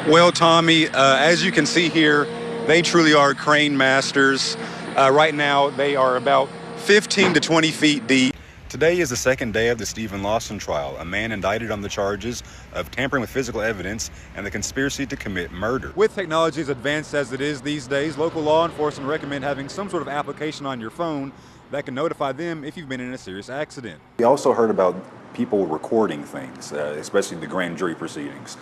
Well, Tommy, as you can see here, they truly are crane masters. Right now, they are about 15 to 20 feet deep. Today is the second day of the Stephen Lawson trial, a man indicted on the charges of tampering with physical evidence and the conspiracy to commit murder. With technology as advanced as it is these days, local law enforcement recommend having some sort of application on your phone that can notify them if you've been in a serious accident. We also heard about people recording things, especially the grand jury proceedings.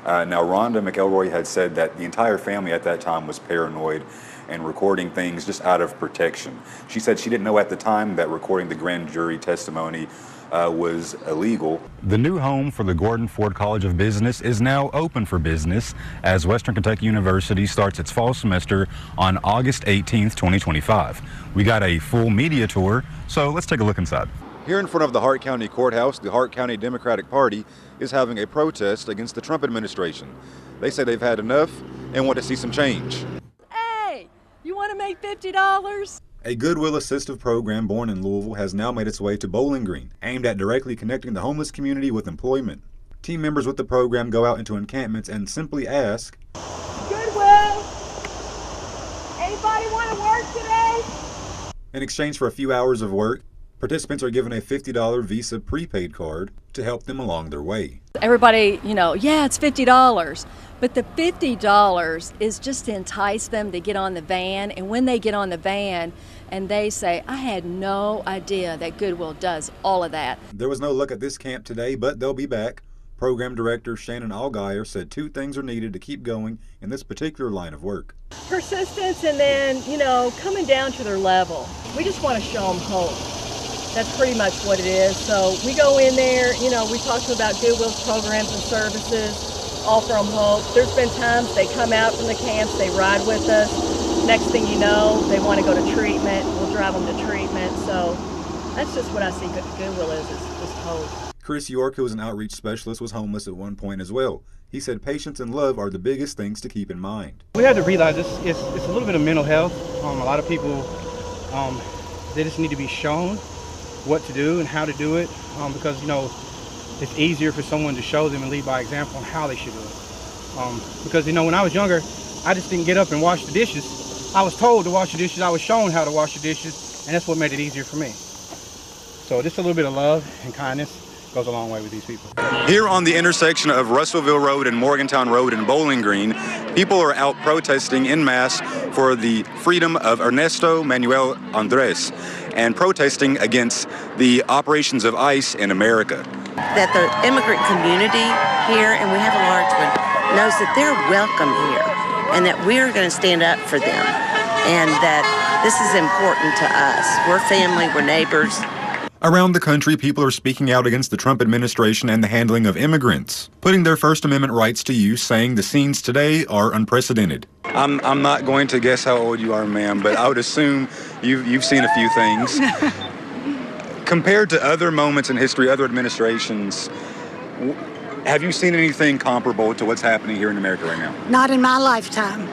Now, Rhonda McElroy had said that the entire family at that time was paranoid and recording things just out of protection. She said she didn't know at the time that recording the grand jury testimony was illegal. The new home for the Gordon Ford College of Business is now open for business as Western Kentucky University starts its fall semester on August 18th, 2025. We got a full media tour, so let's take a look inside. Here in front of the Hart County Courthouse, the Hart County Democratic Party is having a protest against the Trump administration. They say they've had enough and want to see some change. Hey, you want to make $50? A Goodwill Assistive program born in Louisville has now made its way to Bowling Green, aimed at directly connecting the homeless community with employment. Team members with the program go out into encampments and simply ask, Goodwill, anybody want to work today? In exchange for a few hours of work, participants are given a $50 Visa prepaid card to help them along their way. Everybody, yeah, it's $50. But the $50 is just to entice them to get on the van. And when they get on the van and they say, I had no idea that Goodwill does all of that. There was no luck at this camp today, but they'll be back. Program Director Shannon Allgaier said two things are needed to keep going in this particular line of work. Persistence and then, coming down to their level. We just want to show them hope. That's pretty much what it is. So we go in there, we talk to them about Goodwill's programs and services, offer them hope. There's been times they come out from the camps, they ride with us. Next thing you know, they want to go to treatment. We'll drive them to treatment. So that's just what I see Goodwill is just hope. Chris York, who is an outreach specialist, was homeless at one point as well. He said patience and love are the biggest things to keep in mind. We had to realize it's a little bit of mental health. A lot of people, they just need to be shown what to do and how to do it, because it's easier for someone to show them and lead by example on how they should do it. Because when I was younger, I just didn't get up and wash the dishes. I was told to wash the dishes, I was shown how to wash the dishes, and that's what made it easier for me. So just a little bit of love and kindness goes a long way with these people. Here on the intersection of Russellville Road and Morgantown Road in Bowling Green, people are out protesting en masse for the freedom of Ernesto Manuel Andres and protesting against the operations of ICE in America. That the immigrant community here, and we have a large one, knows that they're welcome here and that we're going to stand up for them and that this is important to us. We're family, we're neighbors. Around the country, people are speaking out against the Trump administration and the handling of immigrants, putting their First Amendment rights to use, saying the scenes today are unprecedented. I'm not going to guess how old you are, ma'am, but I would assume you've seen a few things. Compared to other moments in history, other administrations, have you seen anything comparable to what's happening here in America right now? Not in my lifetime.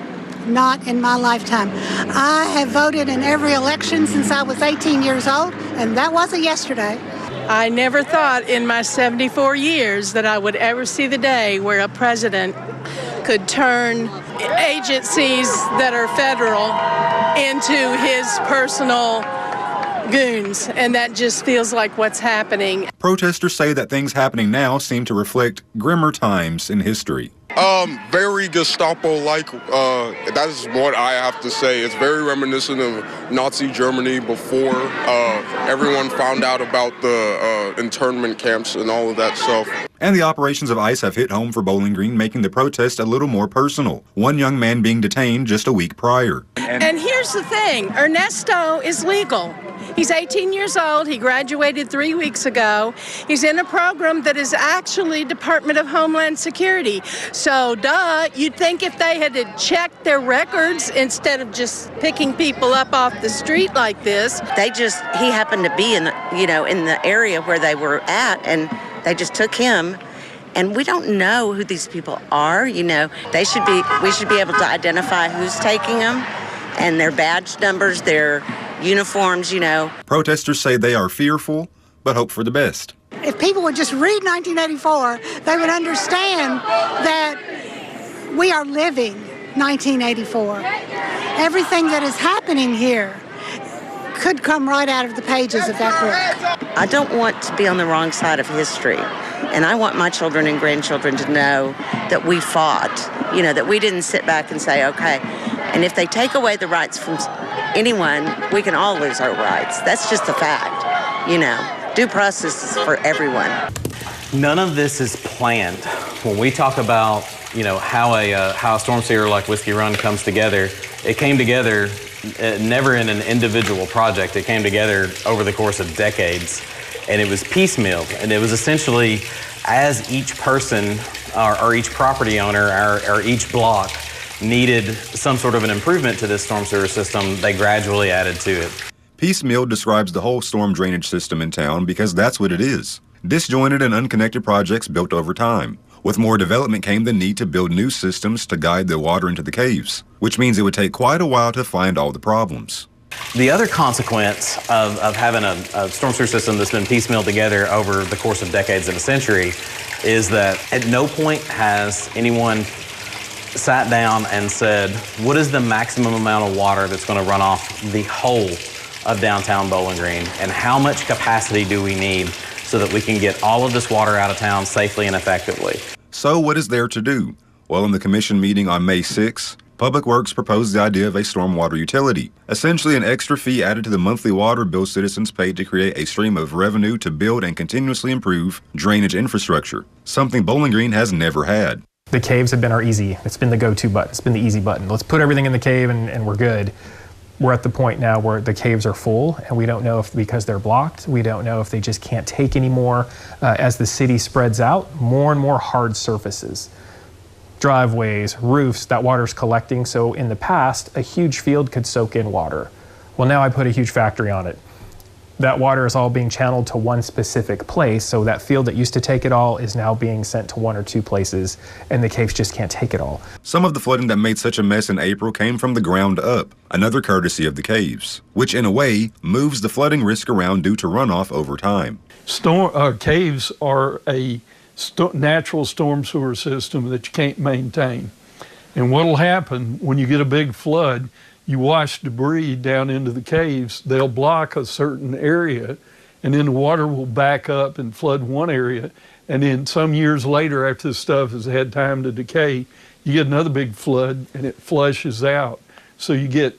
Not in my lifetime. I have voted in every election since I was 18 years old, and that wasn't yesterday. I never thought in my 74 years that I would ever see the day where a president could turn agencies that are federal into his personal goons, and that just feels like what's happening. Protesters say that things happening now seem to reflect grimmer times in history. Very Gestapo-like, that is what I have to say. It's very reminiscent of Nazi Germany before everyone found out about the internment camps and all of that stuff. And the operations of ICE have hit home for Bowling Green, making the protest a little more personal. One young man being detained just a week prior. And here's the thing, Ernesto is legal. He's 18 years old. He graduated 3 weeks ago. He's in a program that is actually Department of Homeland Security. So, you'd think if they had to check their records instead of just picking people up off the street like this. He happened to be in the area where they were at, and they just took him. And we don't know who these people are. We should be able to identify who's taking them and their badge numbers, their uniforms, Protesters say they are fearful, but hope for the best. If people would just read 1984, they would understand that We are living 1984. Everything that is happening here could come right out of the pages of that book. I don't want to be on the wrong side of history. And I want my children and grandchildren to know that we fought, that we didn't sit back and say, okay. And if they take away the rights from anyone, we can all lose our rights. That's just a fact, Due process is for everyone. None of this is planned. When we talk about, how a storm sewer like Whiskey Run comes together, it came together never in an individual project. It came together over the course of decades, and it was piecemeal. And it was essentially as each person or each property owner or each block needed some sort of an improvement to this storm sewer system, they gradually added to it. Piecemeal describes the whole storm drainage system in town because that's what it is. Disjointed and unconnected projects built over time. With more development came the need to build new systems to guide the water into the caves, which means it would take quite a while to find all the problems. The other consequence of having a storm sewer system that's been piecemealed together over the course of decades and a century is that at no point has anyone sat down and said, what is the maximum amount of water that's going to run off the whole of downtown Bowling Green, and how much capacity do we need so that we can get all of this water out of town safely and effectively? So what is there to do? Well, in the commission meeting on May 6, Public Works proposed the idea of a stormwater utility, essentially an extra fee added to the monthly water bill citizens pay to create a stream of revenue to build and continuously improve drainage infrastructure, something Bowling Green has never had. The caves have been it's been the go-to button, it's been the easy button. Let's put everything in the cave and we're good. We're at the point now where the caves are full, and we don't know if because they're blocked, we don't know if they just can't take anymore. As the city spreads out, more and more hard surfaces, driveways, roofs, that water's collecting. So in the past, a huge field could soak in water. Well, now I put a huge factory on it. That water is all being channeled to one specific place, so that field that used to take it all is now being sent to one or two places, and the caves just can't take it all. Some of the flooding that made such a mess in April came from the ground up, another courtesy of the caves, which in a way moves the flooding risk around due to runoff over time. Caves are a natural storm sewer system that you can't maintain. And what'll happen when you get a big flood, you wash debris down into the caves, they'll block a certain area, and then the water will back up and flood one area. And then some years later, after the stuff has had time to decay, you get another big flood and it flushes out. So you get,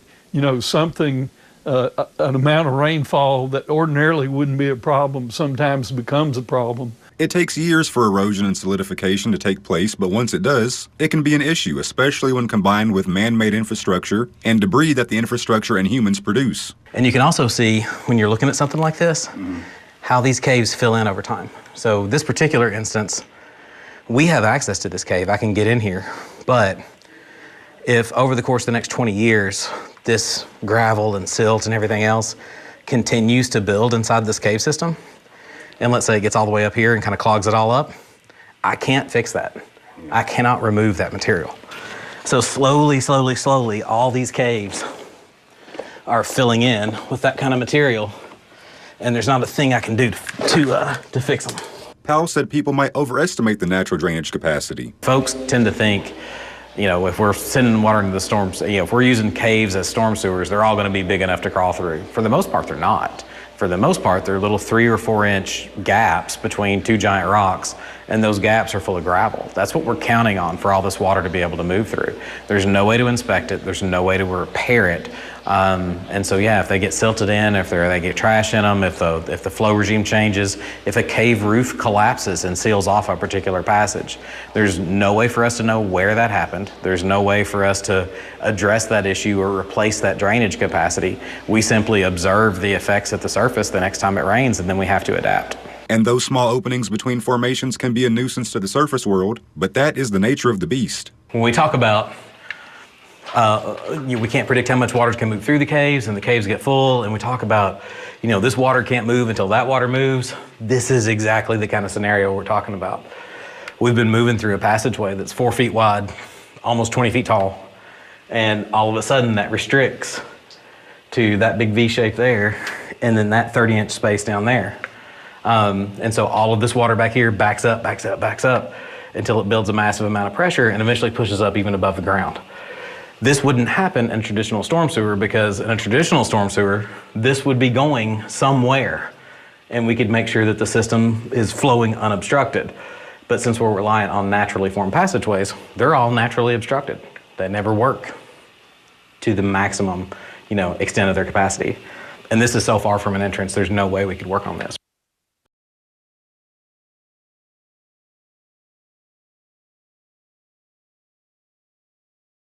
something, an amount of rainfall that ordinarily wouldn't be a problem sometimes becomes a problem. It takes years for erosion and solidification to take place, but once it does, it can be an issue, especially when combined with man-made infrastructure and debris that the infrastructure and humans produce. And you can also see, when you're looking at something like this, how these caves fill in over time. So this particular instance, we have access to this cave. I can get in here. But if over the course of the next 20 years, this gravel and silt and everything else continues to build inside this cave system, and let's say it gets all the way up here and kind of clogs it all up, I can't fix that. I cannot remove that material. So slowly, slowly, slowly, all these caves are filling in with that kind of material, and there's not a thing I can do to fix them. Powell said people might overestimate the natural drainage capacity. Folks tend to think, if we're sending water into the storms, if we're using caves as storm sewers, they're all going to be big enough to crawl through. For the most part, they're not. For the most part, they're little 3 or 4 inch gaps between two giant rocks, and those gaps are full of gravel. That's what we're counting on for all this water to be able to move through. There's no way to inspect it. There's no way to repair it. And so, if they get silted in, if they get trash in them, if the flow regime changes, if a cave roof collapses and seals off a particular passage, there's no way for us to know where that happened. There's no way for us to address that issue or replace that drainage capacity. We simply observe the effects at the surface the next time it rains, and then we have to adapt. And those small openings between formations can be a nuisance to the surface world, but that is the nature of the beast. When we talk about we can't predict how much water can move through the caves, and the caves get full, and we talk about, this water can't move until that water moves. This is exactly the kind of scenario we're talking about. We've been moving through a passageway that's 4 feet wide, almost 20 feet tall, and all of a sudden that restricts to that big V shape there, and then that 30-inch space down there. And so all of this water back here backs up, until it builds a massive amount of pressure and eventually pushes up even above the ground. This wouldn't happen in a traditional storm sewer because in a traditional storm sewer, this would be going somewhere and we could make sure that the system is flowing unobstructed. But since we're reliant on naturally formed passageways, they're all naturally obstructed. They never work to the maximum, extent of their capacity. And this is so far from an entrance, there's no way we could work on this.